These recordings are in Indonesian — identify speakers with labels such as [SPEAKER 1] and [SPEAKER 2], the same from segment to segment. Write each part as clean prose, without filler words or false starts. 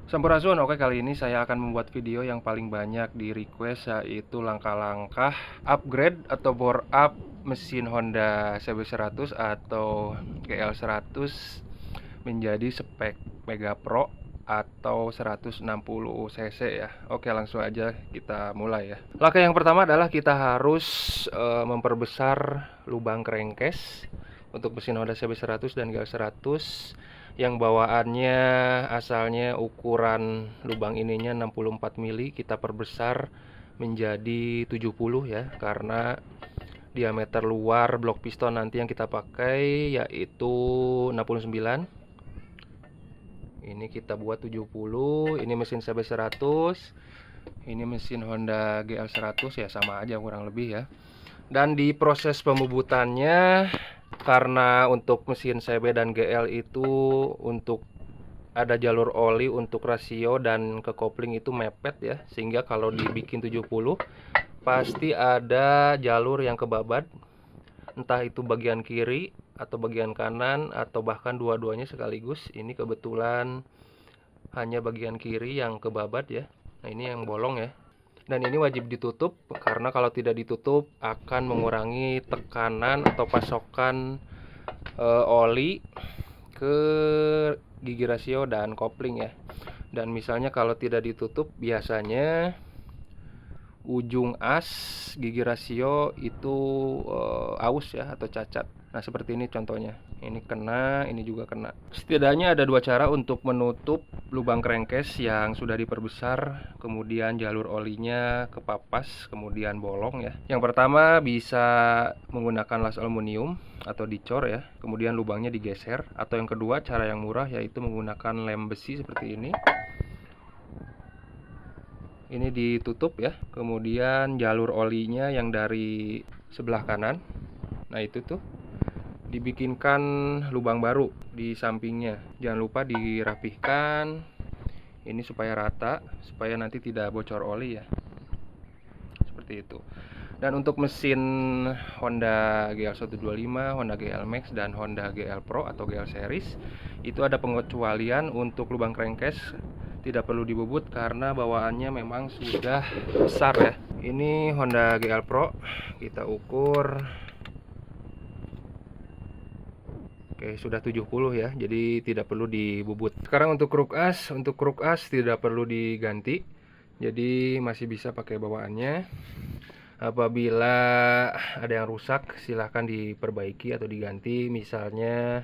[SPEAKER 1] Sampurasun, oke, kali ini saya akan membuat video yang paling banyak di request, yaitu langkah-langkah upgrade atau bore up mesin Honda CB100 atau GL100 menjadi spek Mega Pro atau 160 cc ya. Oke, langsung aja kita mulai ya. Langkah yang pertama adalah kita harus memperbesar lubang crankcase untuk mesin Honda CB100 dan GL100 yang bawaannya asalnya ukuran lubang ininya 64 mili, kita perbesar menjadi 70 ya, karena diameter luar blok piston nanti yang kita pakai yaitu 69. Ini kita buat 70. Ini mesin CB100, ini mesin Honda GL100 ya, sama aja kurang lebih ya. Dan di proses pembubutannya, karena untuk mesin CB dan GL itu untuk ada jalur oli untuk rasio dan ke kopling itu mepet ya, sehingga kalau dibikin 70 pasti ada jalur yang kebabat, entah itu bagian kiri atau bagian kanan atau bahkan dua-duanya sekaligus. Ini kebetulan hanya bagian kiri yang kebabat ya. Nah, ini yang bolong ya. Dan ini wajib ditutup, karena kalau tidak ditutup akan mengurangi tekanan atau pasokan oli ke gigi rasio dan kopling ya. Dan misalnya kalau tidak ditutup, biasanya ujung as gigi rasio itu aus ya atau cacat. Nah, seperti ini contohnya. Ini kena, ini juga kena. Setidaknya ada dua cara untuk menutup lubang crankcase yang sudah diperbesar, kemudian jalur olinya kepapas, kemudian bolong ya. Yang pertama bisa menggunakan las aluminium atau dicor ya, kemudian lubangnya digeser. Atau yang kedua, cara yang murah, yaitu menggunakan lem besi seperti ini. Ini ditutup ya, kemudian jalur olinya yang dari sebelah kanan, nah itu tuh dibikinkan lubang baru di sampingnya. Jangan lupa dirapihkan ini supaya rata, supaya nanti tidak bocor oli ya, seperti itu. Dan untuk mesin Honda GL125, Honda GL Max, dan Honda GL Pro atau GL Series itu ada pengecualian untuk lubang crankcase. Tidak perlu dibubut karena bawaannya memang sudah besar ya. Ini Honda GL Pro, kita ukur. Oke, sudah 70 ya, jadi tidak perlu dibubut. Sekarang untuk kruk as tidak perlu diganti, jadi masih bisa pakai bawaannya. Apabila ada yang rusak, silahkan diperbaiki atau diganti, misalnya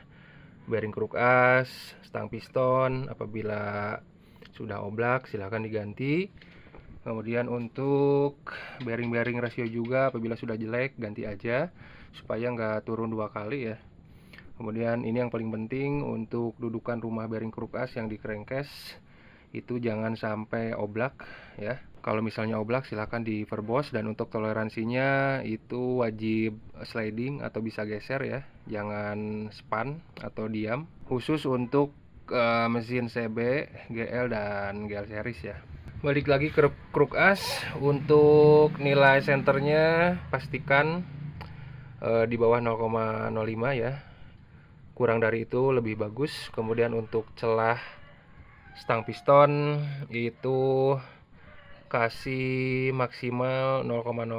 [SPEAKER 1] bearing kruk as, stang piston. Apabila sudah oblak, silahkan diganti. Kemudian untuk bearing-bearing rasio juga, apabila sudah jelek, ganti aja supaya nggak turun dua kali ya. Kemudian ini yang paling penting, untuk dudukan rumah bearing kruk as yang di crankcase itu jangan sampai oblak ya. Kalau misalnya oblak, silahkan diperbos, dan untuk toleransinya itu wajib sliding atau bisa geser ya, jangan span atau diam. Khusus untuk mesin CB, GL, dan GL series ya. Balik lagi ke kruk as, untuk nilai senternya pastikan di bawah 0,05 ya. Kurang dari itu lebih bagus. Kemudian untuk celah stang piston itu kasih maksimal 0,3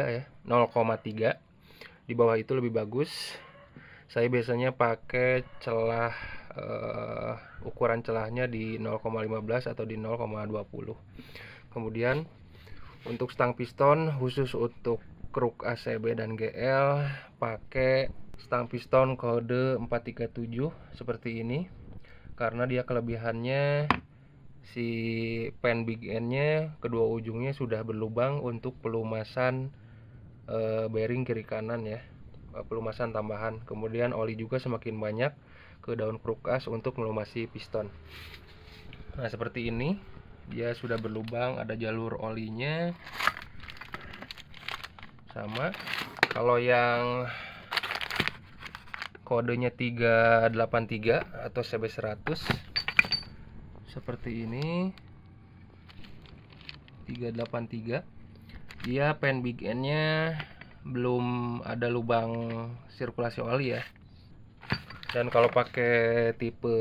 [SPEAKER 1] ya, 0,3. Di bawah itu lebih bagus. Saya biasanya pakai celah ukuran celahnya di 0,15 atau di 0,20. Kemudian untuk stang piston khusus untuk kruk ACB dan GL pakai stang piston kode 437 seperti ini, karena dia kelebihannya si pen big end nya kedua ujungnya sudah berlubang untuk pelumasan bearing kiri kanan ya, pelumasan tambahan. Kemudian oli juga semakin banyak ke daun kruk as untuk melumasi piston. Nah, seperti ini dia sudah berlubang, ada jalur olinya sama. Kalau yang kodenya 383 atau CB100 seperti ini, 383, dia pen big end nya belum ada lubang sirkulasi oli ya. Dan kalau pakai tipe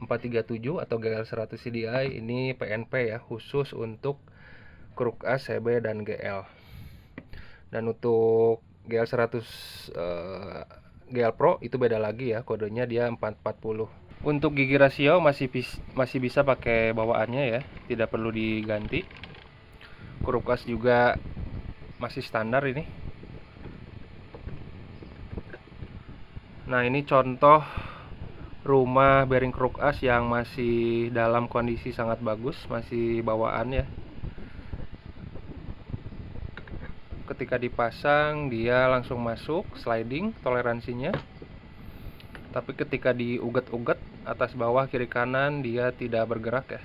[SPEAKER 1] 437 atau GL100 CDI ini PNP ya, khusus untuk kruk as, CB dan GL. Dan untuk GL100 GL Pro itu beda lagi ya, kodenya dia 440. Untuk gigi rasio masih bisa pakai bawaannya ya, tidak perlu diganti. Kruk as juga masih standar ini. Nah, ini contoh rumah bearing kruk as yang masih dalam kondisi sangat bagus, masih bawaan ya. Ketika dipasang dia langsung masuk sliding toleransinya. Tapi ketika diuget-uget atas bawah kiri kanan dia tidak bergerak ya.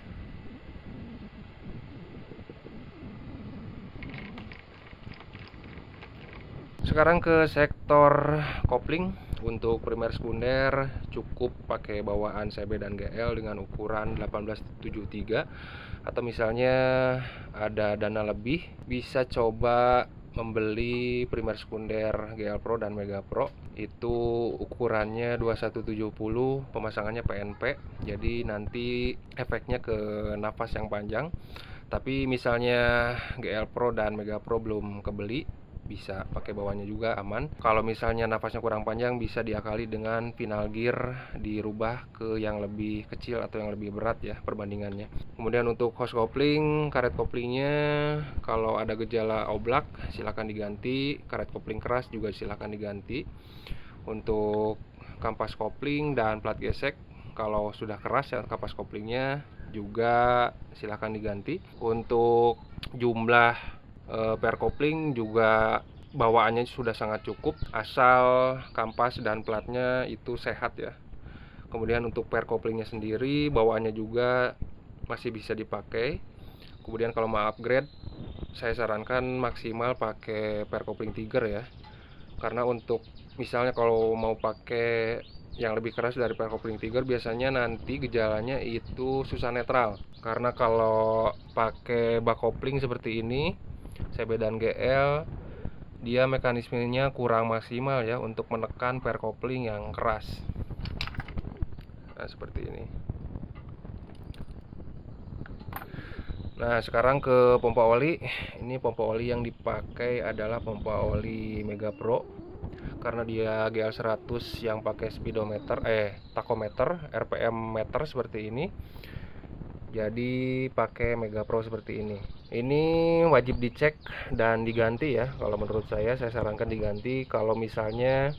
[SPEAKER 1] Sekarang ke sektor kopling. Untuk primer sekunder cukup pakai bawaan CB dan GL dengan ukuran 1873. Atau misalnya ada dana lebih, bisa coba membeli primer sekunder GL Pro dan Mega Pro. Itu ukurannya 2170, pemasangannya PNP. Jadi nanti efeknya ke nafas yang panjang. Tapi misalnya GL Pro dan Mega Pro belum kebeli, bisa pakai bawahnya juga aman. Kalau misalnya nafasnya kurang panjang, bisa diakali dengan final gear dirubah ke yang lebih kecil atau yang lebih berat ya perbandingannya. Kemudian untuk hose kopling, karet koplingnya kalau ada gejala oblak silahkan diganti, karet kopling keras juga silahkan diganti. Untuk kampas kopling dan plat gesek kalau sudah keras ya kampas koplingnya juga silahkan diganti. Untuk jumlah per kopling juga bawaannya sudah sangat cukup, asal kampas dan platnya itu sehat ya. Kemudian untuk per koplingnya sendiri bawaannya juga masih bisa dipakai. Kemudian kalau mau upgrade, saya sarankan maksimal pakai per kopling Tiger ya. Karena untuk misalnya kalau mau pakai yang lebih keras dari per kopling Tiger, biasanya nanti gejalanya itu susah netral. Karena kalau pakai bak kopling seperti ini, CB dan GL, dia mekanismenya kurang maksimal ya untuk menekan per kopling yang keras. Nah, seperti ini. Nah, sekarang ke pompa oli. Ini pompa oli yang dipakai adalah pompa oli Mega Pro. Karena dia GL100 yang pakai speedometer, tachometer, RPM meter seperti ini. Jadi pakai Mega Pro seperti ini. Ini wajib dicek dan diganti ya. Kalau menurut saya sarankan diganti. Kalau misalnya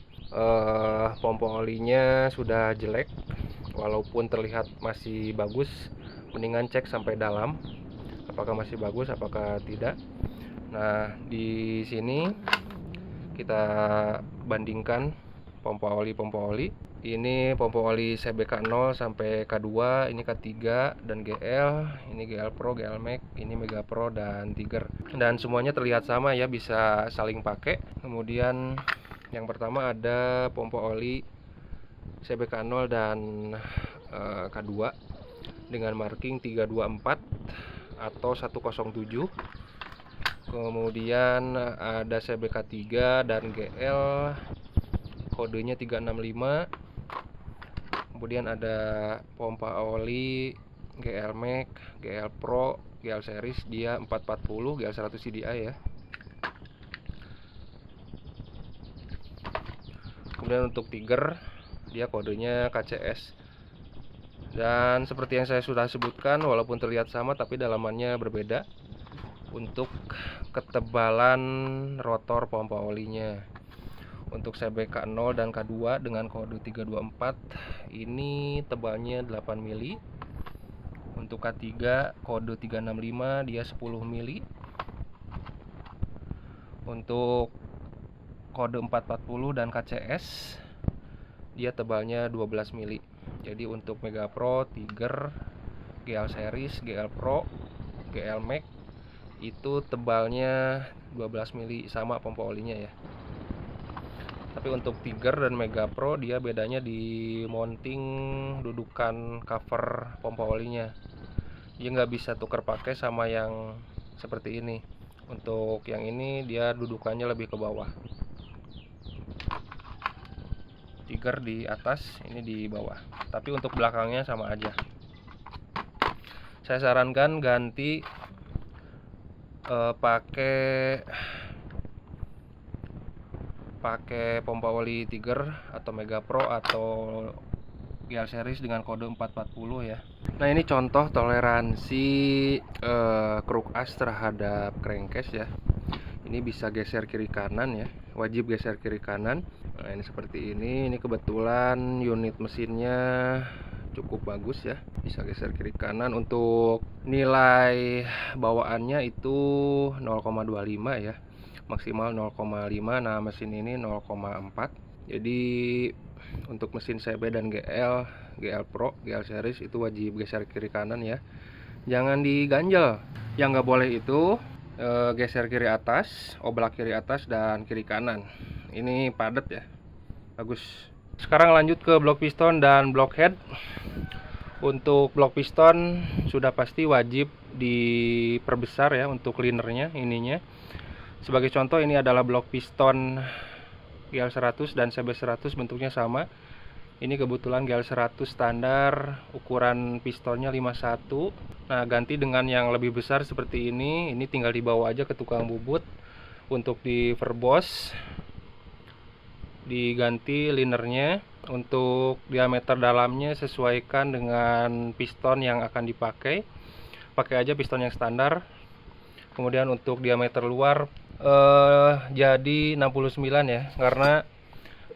[SPEAKER 1] pompa olinya sudah jelek, walaupun terlihat masih bagus, mendingan cek sampai dalam. Apakah masih bagus, apakah tidak. Nah, di sini kita bandingkan pompa oli. Ini pompa oli CB K0 sampai K2, ini K3 dan GL, ini GL Pro, GL Max, ini Mega Pro dan Tiger. Dan semuanya terlihat sama ya, bisa saling pakai. Kemudian yang pertama ada pompa oli CB K0 dan K2 dengan marking 324 atau 107. Kemudian ada CB K3 dan GL, kodenya 365. Kemudian ada pompa oli GL Max, GL Pro, GL Series, dia 440, GL100 CDI ya. Kemudian untuk Tiger, dia kodenya KCS. Dan seperti yang saya sudah sebutkan, walaupun terlihat sama tapi dalamannya berbeda. Untuk ketebalan rotor pompa olinya, untuk CB K0 dan K2 dengan kode 324 ini tebalnya 8 mili. Untuk K3 kode 365 dia 10 mili. Untuk kode 440 dan KCS dia tebalnya 12 mili. Jadi untuk Mega Pro, Tiger, GL Series, GL Pro, GL Max itu tebalnya 12 mili, sama pompa olinya ya. Tapi untuk Tiger dan Mega Pro dia bedanya di mounting dudukan cover pompa olinya. Dia nggak bisa tuker pakai sama yang seperti ini. Untuk yang ini dia dudukannya lebih ke bawah. Tiger di atas, ini di bawah. Tapi untuk belakangnya sama aja. Saya sarankan ganti pakai pompa oli Tiger atau Mega Pro atau GL series dengan kode 440 ya. Nah, ini contoh toleransi kruk as terhadap crankcase ya. Ini bisa geser kiri kanan ya, wajib geser kiri kanan. Nah, ini seperti ini kebetulan unit mesinnya cukup bagus ya, bisa geser kiri kanan. Untuk nilai bawaannya itu 0,25 ya, maksimal 0,5. Nah, mesin ini 0,4. Jadi untuk mesin CB dan GL Pro, GL series itu wajib geser kiri kanan ya, jangan diganjel. Yang nggak boleh itu geser kiri atas, oblak kiri atas dan kiri kanan. Ini padat ya, bagus. Sekarang lanjut ke blok piston dan blok head. Untuk blok piston sudah pasti wajib diperbesar ya untuk linernya, ininya. Sebagai contoh, ini adalah blok piston GL100 dan CB100, bentuknya sama. Ini kebetulan GL100 standar, ukuran pistonnya 51. Nah, ganti dengan yang lebih besar seperti ini tinggal dibawa aja ke tukang bubut. Untuk di verbos diganti linernya. Untuk diameter dalamnya sesuaikan dengan piston yang akan dipakai. Pakai aja piston yang standar. Kemudian untuk diameter luar jadi 69 ya, karena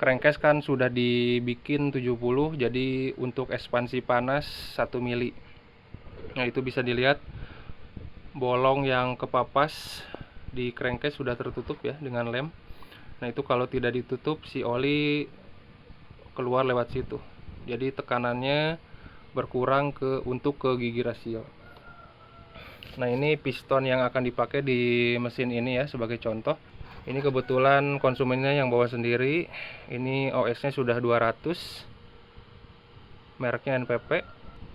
[SPEAKER 1] crankcase kan sudah dibikin 70, jadi untuk ekspansi panas 1 mili. Nah, itu bisa dilihat bolong yang kepapas di crankcase sudah tertutup ya dengan lem. Nah, itu kalau tidak ditutup si oli keluar lewat situ, jadi tekanannya berkurang untuk ke gigi rasio. Nah, ini piston yang akan dipakai di mesin ini ya, sebagai contoh. Ini kebetulan konsumennya yang bawa sendiri. Ini OS-nya sudah 200, mereknya NPP.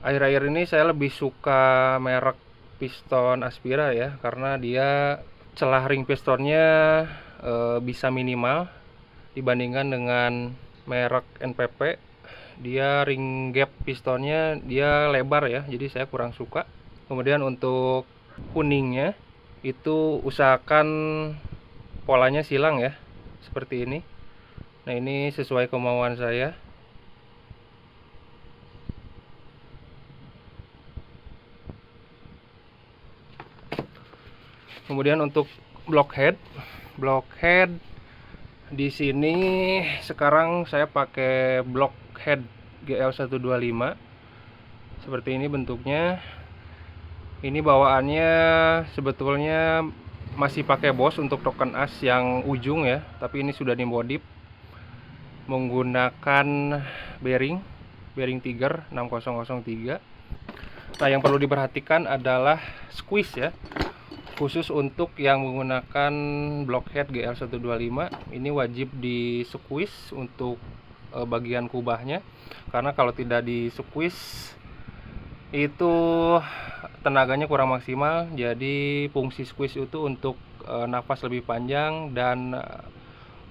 [SPEAKER 1] Akhir-akhir ini saya lebih suka merek piston Aspira ya, karena dia celah ring pistonnya bisa minimal dibandingkan dengan merek NPP. Dia ring gap pistonnya dia lebar ya, jadi saya kurang suka. Kemudian untuk kuningnya itu usahakan polanya silang ya, seperti ini. Nah, ini sesuai kemauan saya. Kemudian untuk block head di sini sekarang saya pakai block head GL125. Seperti ini bentuknya. Ini bawaannya sebetulnya masih pakai Boss untuk token as yang ujung ya, tapi ini sudah dimodif menggunakan bearing Tiger 6003. Nah, yang perlu diperhatikan adalah squeeze ya, khusus untuk yang menggunakan blockhead GL125. Ini wajib di squeeze untuk bagian kubahnya, karena kalau tidak di squeeze itu tenaganya kurang maksimal. Jadi fungsi squeeze itu untuk nafas lebih panjang dan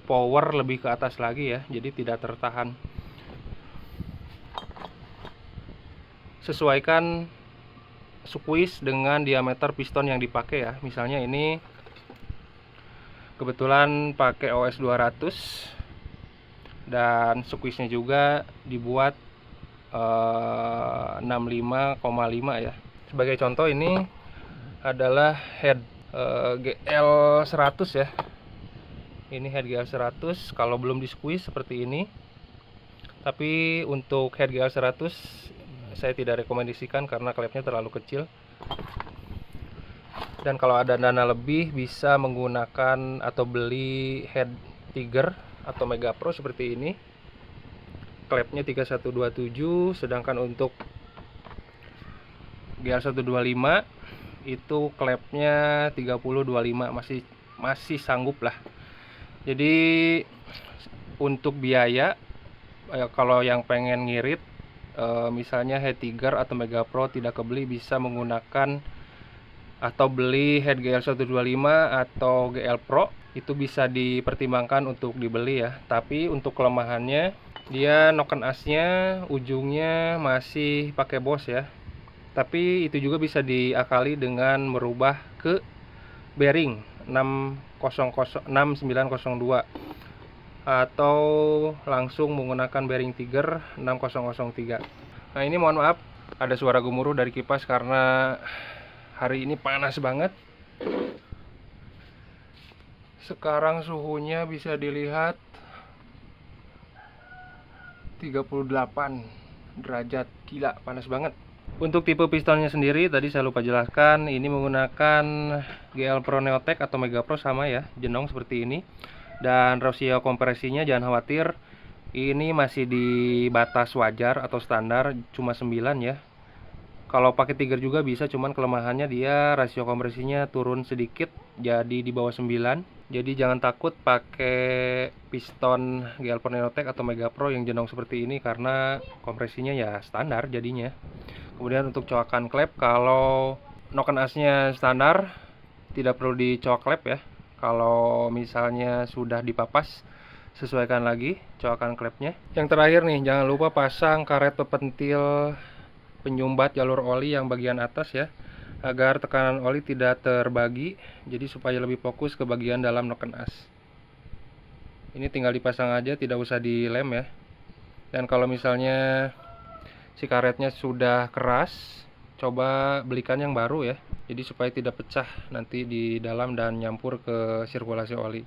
[SPEAKER 1] power lebih ke atas lagi ya, jadi tidak tertahan. Sesuaikan squeeze dengan diameter piston yang dipakai ya. Misalnya ini kebetulan pakai OS 200 dan squeeze-nya juga dibuat 65,5 ya. Sebagai contoh, ini adalah head GL100 ya. Ini head GL100 kalau belum di squeeze seperti ini. Tapi untuk head GL100 saya tidak rekomendasikan karena klepnya terlalu kecil. Dan kalau ada dana lebih bisa menggunakan atau beli head Tiger atau Mega Pro seperti ini. Klepnya 3127, sedangkan untuk GL125 itu klepnya 3025, masih sanggup lah. Jadi untuk biaya kalau yang pengen ngirit misalnya head Tiger atau Mega Pro tidak kebeli, bisa menggunakan atau beli head GL125 atau GL Pro, itu bisa dipertimbangkan untuk dibeli ya. Tapi untuk kelemahannya Dia noken asnya ujungnya masih pakai bos ya. Tapi itu juga bisa diakali dengan merubah ke bearing 6902 atau langsung menggunakan bearing Tiger 6003. Nah, ini mohon maaf ada suara gemuruh dari kipas karena hari ini panas banget. Sekarang suhunya bisa dilihat 38 derajat, gila panas banget. Untuk tipe pistonnya sendiri tadi saya lupa jelaskan, ini menggunakan GL Pro Neotech atau Mega Pro sama ya, jenong seperti ini. Dan rasio kompresinya jangan khawatir, ini masih di batas wajar atau standar, cuma 9 ya. Kalau pakai Tiger juga bisa, cuman kelemahannya dia rasio kompresinya turun sedikit jadi di bawah 9. Jadi jangan takut pakai piston GL Pro Neotech atau Mega Pro yang jenong seperti ini karena kompresinya ya standar jadinya. Kemudian untuk coakan klep, kalau noken asnya standar tidak perlu dicoak klep ya. Kalau misalnya sudah dipapas, sesuaikan lagi coakan klepnya. Yang terakhir nih, jangan lupa pasang karet pepentil penyumbat jalur oli yang bagian atas ya, agar tekanan oli tidak terbagi, jadi supaya lebih fokus ke bagian dalam noken as. Ini tinggal dipasang aja, tidak usah dilem ya. Dan kalau misalnya si karetnya sudah keras, coba belikan yang baru ya, jadi supaya tidak pecah nanti di dalam dan nyampur ke sirkulasi oli.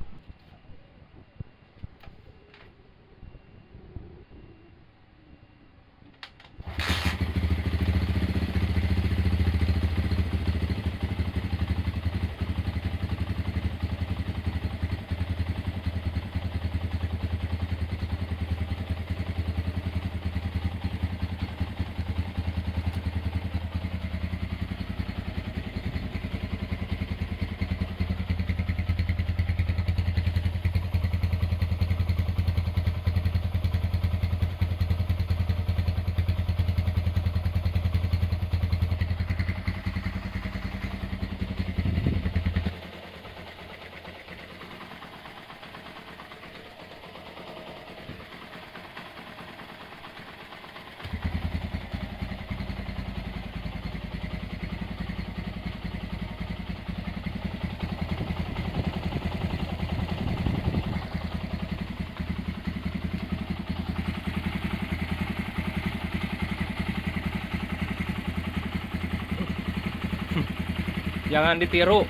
[SPEAKER 1] Jangan ditiru,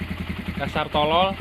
[SPEAKER 1] dasar tolol.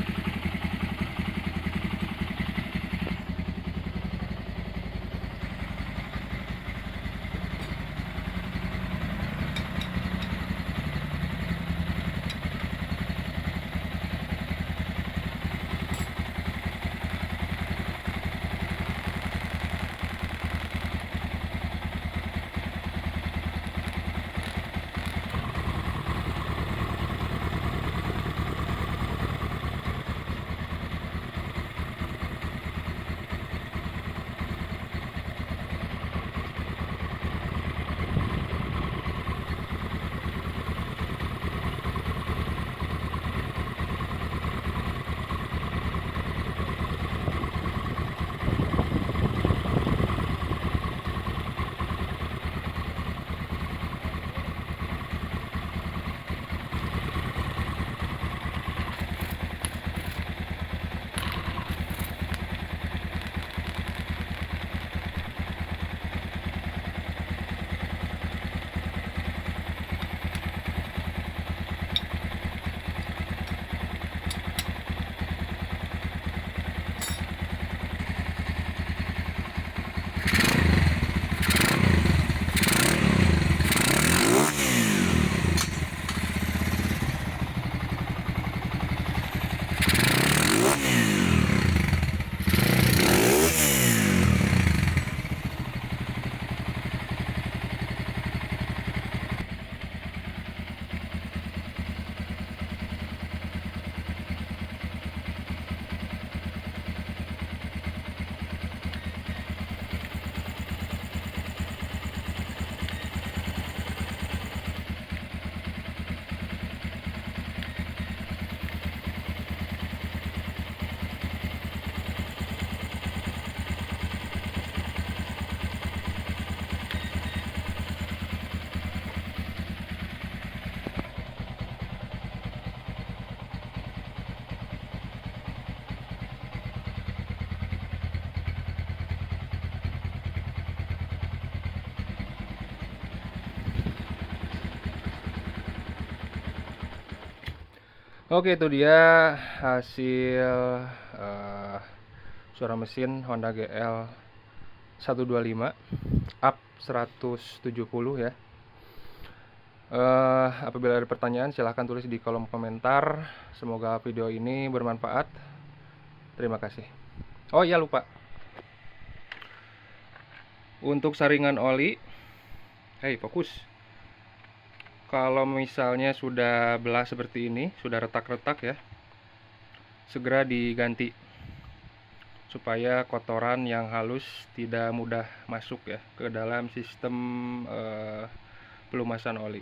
[SPEAKER 1] Oke, itu dia hasil eh, suara mesin Honda GL 125 up 170 ya. Apabila ada pertanyaan silahkan tulis di kolom komentar. Semoga video ini bermanfaat. Terima kasih. Oh iya, lupa. Untuk saringan oli, hei fokus. Kalau misalnya sudah belah seperti ini, sudah retak-retak ya, segera diganti supaya kotoran yang halus tidak mudah masuk ya ke dalam sistem pelumasan oli.